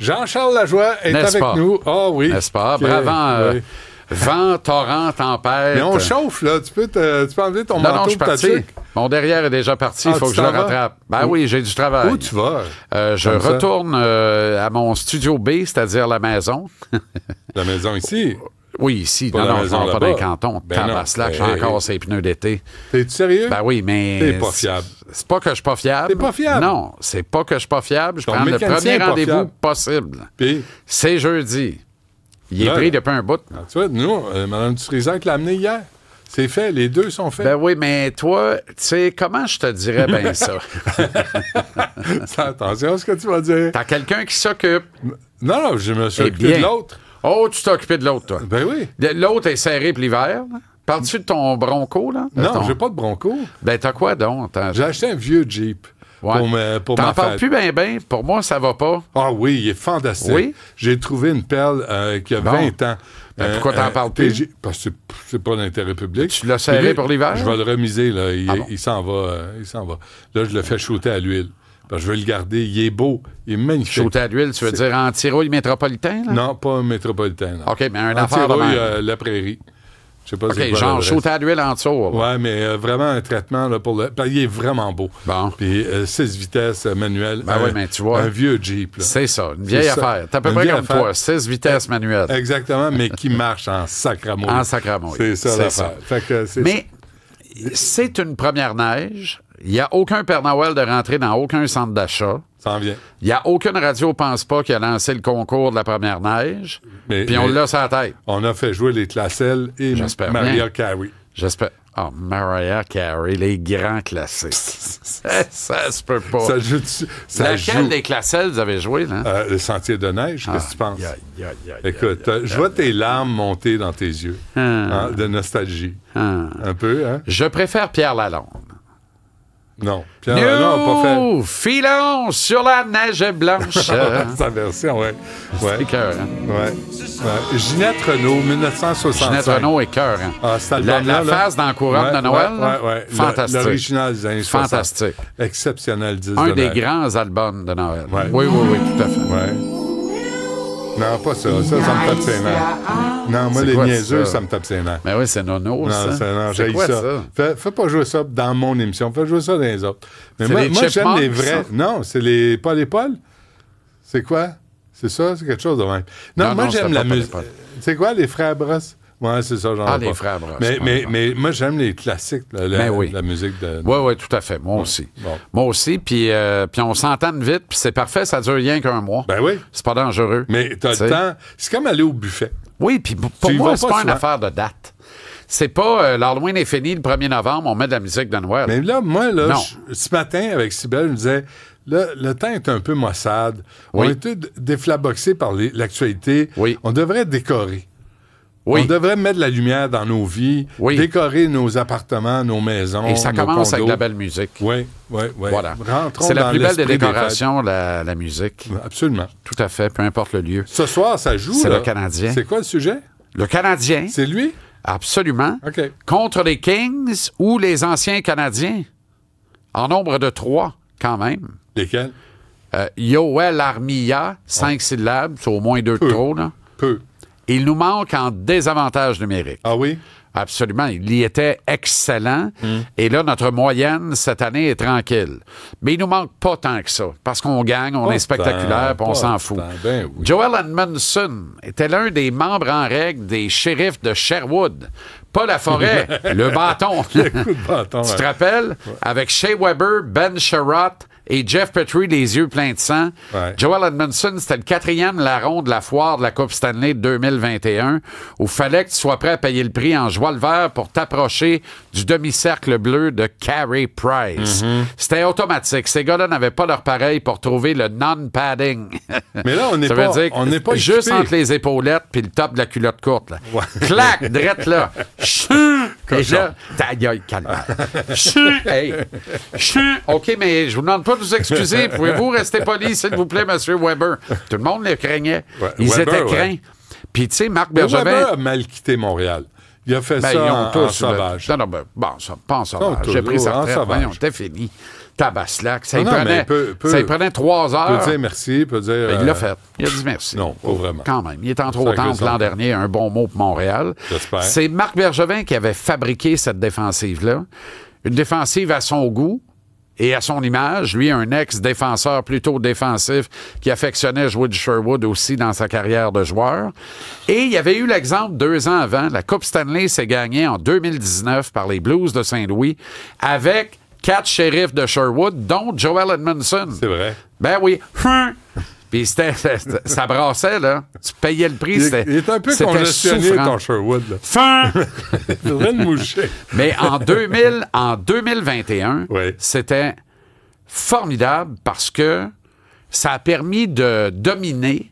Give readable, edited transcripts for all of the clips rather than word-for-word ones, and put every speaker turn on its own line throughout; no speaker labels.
Jean-Charles Lajoie est
N'est-ce
avec
pas?
nous. Ah oui.
N'est-ce pas?
Que-
Bravant,
oui.
vent, torrent, tempête.
Mais on chauffe, là. Tu peux enlever ton
Non,
manteau
je suis
de ta
parti.
tuque?
Mon derrière est déjà parti. Il
Ah,
faut
tu
que je le
t'en vas?
rattrape. Ben
Où?
oui, j'ai du travail.
Où tu vas?
Je
Comme ça?
retourne à mon studio B, c'est-à-dire la maison.
La maison ici.
Oui, ici.
Pas
non,
la
non,
maison
non, pas
là-bas.
dans les cantons.
Ben non.
Tabaslac, j'ai
Hey,
encore
hey.
ces pneus d'été.
T'es-tu sérieux?
Ben oui, mais...
T'es pas fiable.
C'est pas que je suis pas fiable.
T'es pas fiable?
Non, c'est pas que je suis pas fiable. Je
Ton
prends le
mécanicien
premier
est pas
rendez-vous
fiable.
possible.
Puis,
C'est jeudi. Il est
Là,
pris
là.
depuis un bout.
tu vois, nous, Mme Dutrisac l'a amené hier. C'est fait. Les deux sont faits.
Ben oui, mais toi, tu sais, comment je te dirais bien ça?
Attention à ce que tu vas dire.
T'as quelqu'un qui s'occupe.
Non, non, je me suis
Eh
occupé
bien.
de l'autre.
Oh, tu t'es occupé de l'autre, toi.
Ben oui.
L'autre est serré pour l'hiver. là. Parles-tu de ton Bronco, là? De
Non,
ton-
j'ai pas de Bronco.
Ben, t'as quoi donc?
J'ai acheté un vieux Jeep
Ouais.
pour
T'en
ma
parles
fête.
plus bien. Pour moi, ça va pas.
Ah oui, il est fantastique.
Oui?
J'ai trouvé une perle qui a
Bon.
20 ans.
Ben, pourquoi t'en parles plus?
Parce que c'est pas d'intérêt public.
Tu l'as serré
Puis lui,
pour l'hiver?
Je vais le remiser, là.
Ah bon?
Il s'en va. Il s'en va. Là, je le fais shooter à l'huile. Parce que je veux le garder. Il est beau. Il est magnifique.
Shooter à l'huile, tu veux dire en tirouille métropolitain? Là?
Non, pas un métropolitain. Non.
OK, mais un
En
affaire de
Tirouille,
même.
la prairie. Je sais pas
OK,
c'est quoi
genre
l'adresse.
shooter à l'huile en dessous. là.
Ouais, mais vraiment un traitement là, pour le. Parce qu'il est vraiment beau.
Bon.
Puis 6 vitesses manuel.
Ben oui, mais tu vois.
Un vieux Jeep. Là.
C'est ça, une vieille
C'est ça.
affaire. T'as à peu
Une
près
vieille
comme
affaire.
toi, 6 vitesses manuelles.
Exactement, mais qui marche en sacramouille.
En sacramouille.
C'est ça
C'est
l'affaire. Fait que c'est
Mais c'est une première neige. Il n'y a aucun Père Noël de rentrer dans aucun centre d'achat.
ça s'en vient.
Il n'y a aucune radio pense pas qui a lancé le concours de la première neige.
Mais-
Puis on
mais-
l'a sur la tête.
On a fait jouer les Classel et
J'espère
Maria
bien.
Carey.
J'espère. Oh, Mariah Carey, les grands classiques. ça se peut pas.
Ça joue. Ça
Laquelle
joue.
des classelles vous avez joué, là?
Le Sentier de neige, qu'est-ce que tu penses?
Aïe, aïe, aïe,
Écoute,
aïe,
je vois tes larmes monter dans tes yeux hein, de nostalgie.
Ah.
Un peu, hein?
Je préfère Pierre Lalonde.
Non. Pierre Lalonde n'a pas fait
Nous filons sur la neige blanche.
sa version, ouais. Ouais.
C'est cœur, hein?
Ouais. Ouais. Ginette Renault, 1965.
Ginette Renault est cœur, hein?
Ah, cet
la
album-là, là.
face dans la couronne de Noël, là,
Ouais.
fantastique.
L'original des années 60.
Fantastique.
Exceptionnel disque
Un
de
des
Noël.
grands albums de Noël.
Ouais.
Oui, tout à fait.
Ouais. Non, pas ça. Ça me tape ses nerfs. Non, moi,
C'est
les
quoi
niaiseux,
ça?
ça me tape ses nerfs.
Mais oui, c'est Nono,
Non,
ça.
j'ai
quoi,
ça. Fais pas jouer ça dans mon émission. Fais jouer ça dans les autres. Mais
C'est
moi,
les
moi j'aime les
Chipmunks,
vrais.
ça?
Non, c'est les Paul et Paul. C'est quoi? C'est ça? C'est quelque chose de même. Non,
Non,
moi,
non,
j'aime
c'est
la
pas Paul et
musique.
Paul.
C'est quoi, les frères Brosse? Ouais, c'est ça, j'en ai
Les
pas.
frères Brosse,
Mais,
ouais.
mais moi, j'aime les classiques, là,
Ben oui.
la musique de...
Oui, tout à fait. Moi aussi.
bon.
Moi aussi. Puis on s'entend vite, puis c'est parfait, ça dure rien qu'un mois.
Ben oui.
C'est pas dangereux.
Mais t'as
T'sais.
le temps. C'est comme aller au buffet.
Oui, puis pour
Tu y
moi,
vas
c'est
pas
pas une
souvent.
affaire de date. C'est pas l'Halloween est fini le 1er novembre, on met de la musique de Noël.
Mais là, moi, là,
Non.
ce matin, avec Cybèle, je me disais, là, le temps est un peu maussade.
Oui.
On est tous déflaboxés par l'actualité.
Oui.
On devrait décorer.
Oui.
On devrait mettre de la lumière dans nos vies,
Oui.
décorer nos appartements, nos maisons,
Et ça
nos
commence avec
condos.
de la belle musique.
Oui.
Voilà.
Rentrons
C'est la
dans
plus belle des
l'esprit
décorations, la musique.
fêtes. Absolument.
Tout à fait, peu importe le lieu.
Ce soir, ça joue.
C'est
là.
le Canadien.
C'est quoi le sujet?
Le Canadien,
C'est lui?
absolument,
OK.
contre les Kings ou les anciens Canadiens. En nombre de 3, quand même.
Lesquels?
Yoel Armia, 5 syllabes, c'est au moins 2 de trop, là.
Peu.
Il nous manque en désavantage numérique.
Ah oui?
Absolument. Il y était excellent. Et là, notre moyenne, cette année, est tranquille. Mais il nous manque pas tant que ça. Parce qu'on gagne, on
Pas
est spectaculaire, puis on
tant,
s'en
pas
fout.
tant. Ben oui.
Joel Edmondson était l'un des membres en règle des shérifs de Sherwood. Pas la forêt, le bâton.
Coup de bâton,
Tu te
ouais.
rappelles? Avec Shea Weber, Ben Sherratt et Jeff Petrie, les yeux pleins de sang.
Ouais.
Joel Edmondson, c'était le 4e larron de la foire de la Coupe Stanley de 2021, où fallait que tu sois prêt à payer le prix en joie le vert pour t'approcher du demi-cercle bleu de Carey Price.
Mm-hmm.
C'était automatique. Ces gars-là n'avaient pas leur pareil pour trouver le non-padding.
Mais là, on n'est
Ça
pas,
veut dire
on n'est pas
juste
équipés.
entre les épaulettes puis le top de la culotte courte. Là.
Ouais.
Clac, drette là. Chut! Et là, ta gueule, calme. Chut! Hey! Chut! OK, mais je vous demande pas de vous excuser. Pouvez-vous rester poli, s'il vous plaît, M. Weber? Tout le monde les craignait.
Ouais,
Ils
Weber,
étaient
ouais.
craints. Puis, tu sais, Marc
Mais
Bergevin...
Weber a mal quitté Montréal. Il a fait
Ben,
ça
ils ont
en
tous...
sauvage.
Non, non, ben, bon, ça, pas en sauvage.
Ils sont
J'ai pris
toujours
sa
en
retraite.
sauvage.
Voyons, c'était fini. Tabaslac. Ça
Non,
y
non,
prenait,
mais
ça y prenait 3 heures.
peut dire merci, peut dire...
Ben, il l'a fait. Il a dit merci.
Non, pas vraiment.
Quand même. Il est entré au
Ça,
temple
que
l'an
ça.
dernier. Un bon mot pour Montréal.
J'espère.
C'est Marc Bergevin qui avait fabriqué cette défensive-là. Une défensive à son goût et à son image. Lui, un ex-défenseur plutôt défensif qui affectionnait jouer du Sherwood aussi dans sa carrière de joueur. Et il y avait eu l'exemple 2 ans avant. La Coupe Stanley s'est gagnée en 2019 par les Blues de Saint-Louis avec 4 shérifs de Sherwood, dont Joel Edmondson.
C'est vrai.
Ben oui. Puis ça brassait, là. Tu payais le prix.
Il est un peu
c'était
congestionné,
souffrant.
ton Sherwood. Là. Il faudrait le moucher.
Mais en 2021,
Oui.
c'était formidable parce que ça a permis de dominer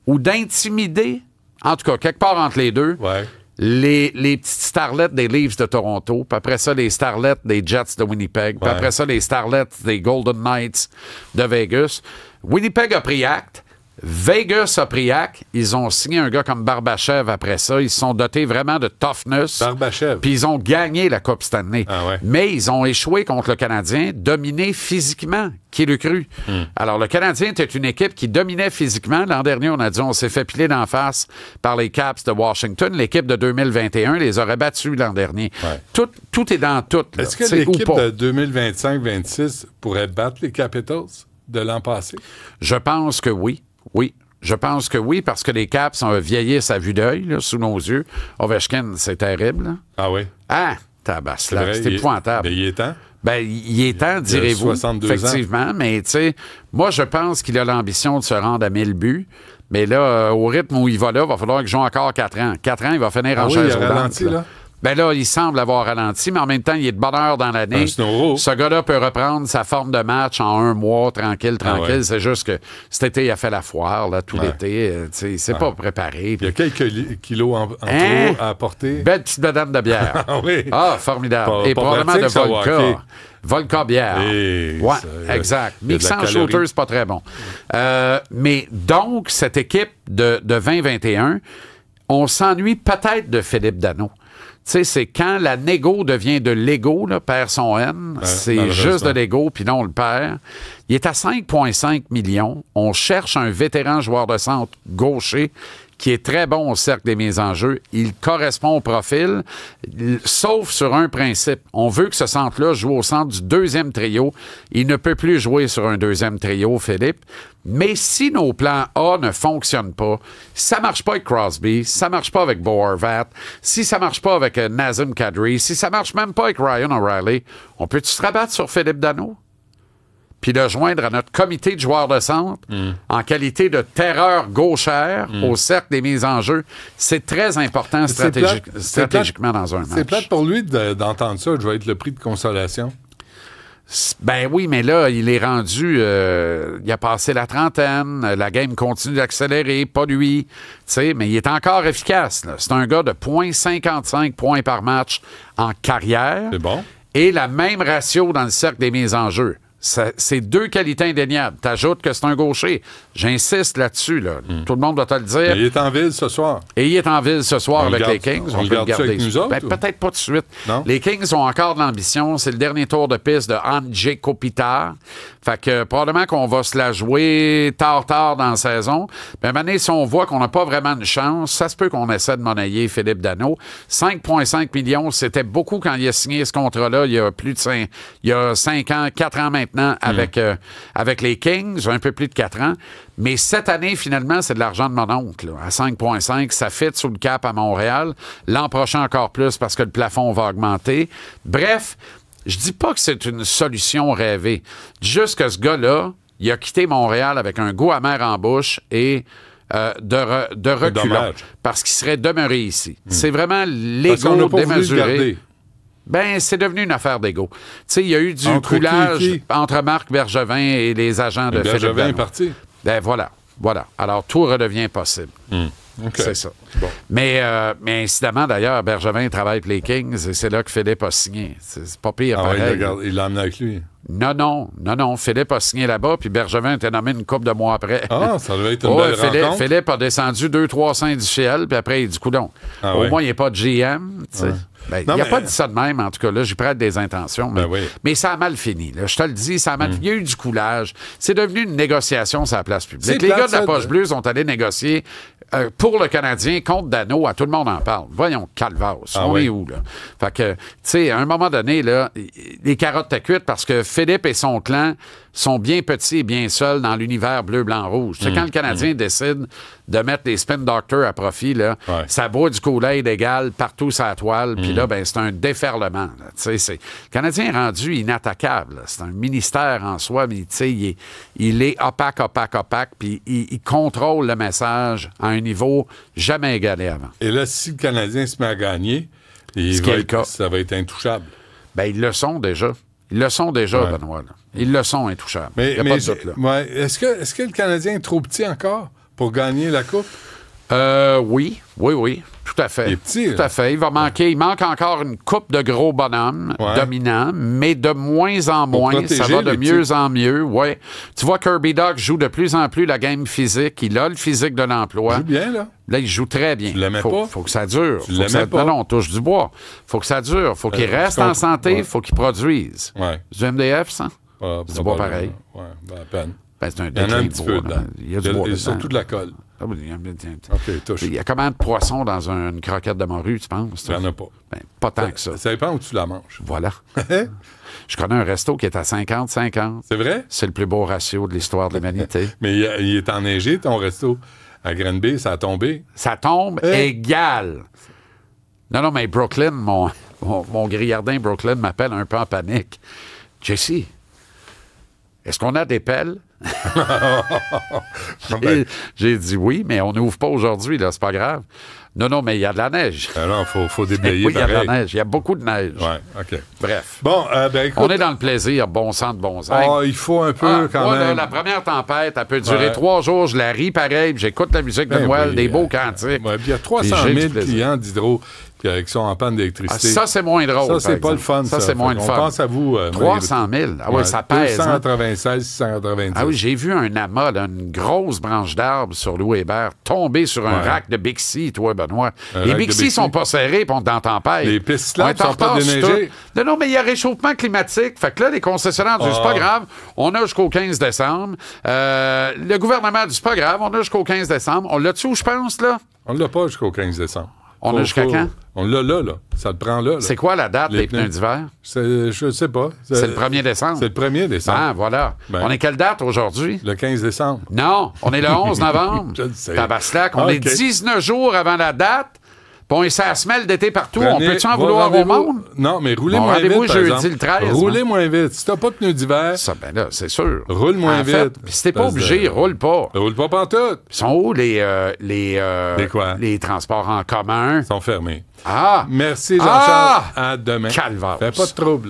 ou d'intimider, en tout cas, quelque part entre les deux,
Ouais.
les petites starlettes des Leafs de Toronto, puis après ça, les starlettes des Jets de Winnipeg, puis
Ouais.
après ça, les starlettes des Golden Knights de Vegas. Winnipeg a pris acte. Vegas a pris acte. Ils ont signé un gars comme Barbachev après ça. Ils se sont dotés vraiment de toughness.
Barbachev.
Puis ils ont gagné la Coupe Stanley.
Ah ouais.
Mais ils ont échoué contre le Canadien, dominé physiquement. Qui l'eût cru? Alors, le Canadien était une équipe qui dominait physiquement. L'an dernier, on a dit on s'est fait piler d'en face par les Caps de Washington. L'équipe de 2021 les aurait battus l'an dernier.
Ouais.
Tout est dans tout. Là.
Est-ce que
Tu sais,
l'équipe
ou pas.
de 2025-26 pourrait battre les Capitals de l'an passé?
Je pense que oui. Oui. Je pense que oui, parce que les Caps vieillissent à vue d'œil, là, sous nos yeux. Ovechkin, c'est terrible. Là.
Ah oui?
Ah,
C'est
tabaslac,
vrai,
c'est épouvantable.
Mais il est temps.
Ben, il est temps, direz-vous.
62 ans.
Effectivement, mais tu sais, moi, je pense qu'il a l'ambition de se rendre à 1000 buts. Mais là, au rythme où il va là, il va falloir qu'il joue encore 4 ans. 4 ans, il va finir en
Ah oui,
chaise
il a
roulante,
ralenti, là?
Ben là, il semble avoir ralenti, mais en même temps, il est de bonne heure dans l'année.
Un snowro.
Ce gars-là peut reprendre sa forme de match en 1 mois, tranquille.
Ah ouais.
C'est juste que cet été, il a fait la foire, là, tout
Ouais.
l'été. Tu sais, il s'est pas préparé.
Il y a quelques kilos en
Hein?
trop à apporter.
Belle petite bedaine de bière.
Ah oui.
Ah, formidable.
Pas-
Et
pas
probablement de
pratique, ça, au hockey.
vodka. Vodka bière.
Et
Ouais,
ça,
exact.
il y a de la
Mixant
calorie.
shooter, c'est pas très bon. Mais donc, cette équipe de 2021, on s'ennuie peut-être de Philippe Danault. Tu sais, c'est quand la négo devient de l'ego, là, perd son N, c'est
malheureusement.
juste de l'ego, puis non, on le perd. Il est à 5,5 millions. On cherche un vétéran joueur de centre gaucher qui est très bon au cercle des mises en jeu. Il correspond au profil, sauf sur un principe. On veut que ce centre-là joue au centre du 2e trio. Il ne peut plus jouer sur un 2e trio, Philippe. Mais si nos plans A ne fonctionnent pas, si ça marche pas avec Crosby, si ça marche pas avec Bo Horvat, si ça marche pas avec Nazem Kadri, si ça marche même pas avec Ryan O'Reilly, on peut-tu se rabattre sur Philippe Danault? Puis le joindre à notre comité de joueurs de centre en qualité de terreur gauchère au cercle des mises en jeu. C'est très important stratégiquement dans un match.
C'est plate pour lui d'entendre ça. Je vais être le prix de consolation.
Ben oui, mais là, il est rendu... il a passé la trentaine, la game continue d'accélérer, pas lui. Tu sais, mais il est encore efficace. Là. C'est un gars de 0,55 points par match en carrière.
C'est bon.
Et la même ratio dans le cercle des mises en jeu. C'est 2 qualités indéniables. T'ajoutes que c'est un gaucher. J'insiste là-dessus. Là. Tout le monde doit te le dire.
Mais il est en ville ce soir.
Et il est en ville ce soir
On
avec
le
les
garde-
Kings.
on le
peut
garde-tu avec nous autres,
Ben,
ou?
peut-être pas tout de suite.
Non?
Les Kings ont encore de l'ambition. C'est le dernier tour de piste de Andrzej Kopitar. Fait que probablement qu'on va se la jouer tard dans la saison. Mais maintenant, si on voit qu'on n'a pas vraiment de chance, ça se peut qu'on essaie de monnayer Philippe Danault. 5,5 millions, c'était beaucoup quand il a signé ce contrat-là il y a plus de 5 ans, 4 ans maintenant avec les Kings, un peu plus de 4 ans. Mais cette année, finalement, c'est de l'argent de mon oncle. Là. À 5,5, ça fit sous le cap à Montréal. L'an prochain, encore plus parce que le plafond va augmenter. Bref, je dis pas que c'est une solution rêvée. Juste que ce gars-là, il a quitté Montréal avec un goût amer en bouche et de reculons.
Dommage.
Parce qu'il serait demeuré ici. C'est vraiment
Parce qu'on
l'ego
n'a pas voulu le
démesuré.
garder.
Ben, c'est devenu une affaire d'ego. Tu sais, il y a eu du
Entre
coulage
qui?
entre Marc Bergevin et les agents de Philippe
Bergevin est
Danault.
parti.
Ben voilà. Alors, tout redevient possible.
OK.
C'est ça.
Bon.
Mais incidemment, d'ailleurs, Bergevin travaille pour les Kings et c'est là que Philippe a signé. C'est pas pire,
Ah ouais,
pareil.
il l'a emmené avec lui.
Non. Philippe a signé là-bas, puis Bergevin était nommé une couple de mois après.
Ah, ça devait être une belle rencontre.
Philippe a descendu 200-300 du ciel, puis après, il dit, coudonc.
Ah
au
ouais.
moins, il n'est pas de GM, tu sais.
Ouais.
Ben,
Non,
il n'a
mais-
pas dit ça de même, en tout cas. Là, j'y prête des intentions. Mais,
Ben oui.
mais ça a mal fini. Là. Je te le dis, ça a mal fini. Il y a eu du coulage. C'est devenu une négociation sur la place publique.
C'est
Les
plate,
gars de la
ça,
Poche Bleue sont allés négocier pour le Canadien contre Dano. À tout le monde en parle. Voyons, calvasse.
Ah
on
oui.
est où, là? Fait que, tu sais, à un moment donné, là, les carottes étaient cuites parce que Philippe et son clan sont bien petits et bien seuls dans l'univers bleu, blanc, rouge. Tu sais, quand le Canadien décide de mettre les spin doctors à profit, là,
Ouais.
ça boit du Kool-Aid égal partout sur la toile, puis là, ben, c'est un déferlement. Là. Tu sais, le Canadien est rendu inattaquable. Là. C'est un ministère en soi, mais tu sais, il est opaque, puis il contrôle le message à un niveau jamais égalé avant.
Et là, si le Canadien se met à gagner,
Ce qui est le cas.
ça va être intouchable.
Ben, ils le sont déjà. Ils le sont déjà,
Ouais.
Benoît. Là. Ils le sont intouchables. Il
Mais,
n'y a pas de doute, là.
ouais, est-ce que le Canadien est trop petit encore pour gagner la Coupe?
Oui, tout à fait.
Il est petit,
tout
là.
à fait. Il manque encore une coupe de gros bonhommes
Ouais.
dominants, mais de moins en
Pour
moins, ça
protéger
va de
les
mieux
petits.
en mieux. Ouais. Tu vois, Kirby Dach joue de plus en plus la game physique. Il a le physique de l'emploi.
Il joue bien, là.
Là, il joue très bien.
Tu l'aimais pas?
Faut que ça dure.
Tu l'aimais pas?
Non, on touche du bois. Faut que ça dure. Faut qu'il reste
je comprends.
en santé.
Ouais.
Faut qu'il produise.
Ouais.
Du MDF, ça?
Ah,
C'est du bois
probablement.
pareil.
Ouais, ben, à peine.
Ben, c'est un
Il y en a un
déclin de
petit
bois,
peu
là.
dedans.
Il y a du bois
Et
dedans.
surtout de la colle.
Ah oui,
OK, touche.
il y a combien de poissons dans une croquette de morue, tu penses?
Il n'y en a pas.
Ben, pas tant que ça.
Ça dépend où tu la manges.
Voilà. Je connais un resto qui est à 50-50.
C'est vrai?
C'est le plus beau ratio de l'histoire de l'humanité.
Mais il est enneigé, ton resto. À Granby, ça a tombé.
Ça tombe égal. Non, mais Brooklyn, mon grillardin Brooklyn m'appelle un peu en panique. Jesse, est-ce qu'on a des pelles?
Ben,
J'ai dit oui, mais on n'ouvre pas aujourd'hui, là, c'est pas grave. Non, mais il y a de la neige.
alors, faut déblayer
Oui, il y a de la
pareil.
neige. Il y a beaucoup de neige.
Ouais, OK.
Bref.
Bon, ben écoute,
On est dans le plaisir, bon sang de bon sang.
il faut un peu quand
moi, là,
même.
la première tempête, elle peut durer
Ouais.
3 jours. Je la ris pareil, puis j'écoute la musique de
Ben
Noël,
oui,
des beaux cantiques.
Ouais, puis il y a 300
Puis j'ai du
000
plaisir.
clients d'Hydro qui sont en panne
Ah,
d'électricité.
ça, c'est moins drôle.
Ça, c'est
par
pas le fun,
exemple.
ça.
c'est moins le
On
fun.
pense à vous.
300 000. Ah oui, ça pèse. Hein?
296, 690.
Ah oui, j'ai vu un amas, là, une grosse branche d'arbre sur Louis Hébert tomber sur un
Ouais.
rack de Bixi, toi, Benoît.
Un
Les
rack de
Bixi
Bixi.
sont pas serrés, puis on est en tempête.
Les pistes
On
là
est en
sont pas
retard sur
déneigées.
tout. Non, mais il y a réchauffement climatique. Fait que là, les concessionnaires disent, c'est pas grave, on a jusqu'au 15 décembre. Le gouvernement dit, c'est pas grave, on a jusqu'au 15 décembre. On l'a-tu où, je pense, là?
On ne l'a pas jusqu'au 15 décembre.
On a jusqu'à quand?
On l'a là. Ça le prend là.
C'est quoi la date
Les
des pneus
pneus.
d'hiver?
Je sais pas.
C'est le 1er décembre.
C'est le 1er décembre.
Ah, voilà.
Ben.
On est quelle date aujourd'hui?
Le 15 décembre.
Non, on est le 11 novembre.
Je le sais.
Tabaslac, on est
OK.
19 jours avant la date. Puis on est sur la semelle d'été partout. On
Prenez
peut-tu en
vos
vouloir au
rendez-vous.
monde?
Non, mais roulez
Mon
moins
rendez-vous
vite, par
jeudi
exemple.
le 13,
Roulez
hein.
moins vite. Si t'as pas de pneus d'hiver,
Ça, ben là, c'est sûr.
Roule moins
En fait,
vite.
puis si t'es pas
Parce
obligé,
que-
roule pas.
roule pas pantoute.
Ils sont où les
quoi?
les transports en commun?
Ils sont fermés.
Ah!
Merci, Jean-Charles.
Ah!
À demain.
Calvaire.
Fais pas de trouble.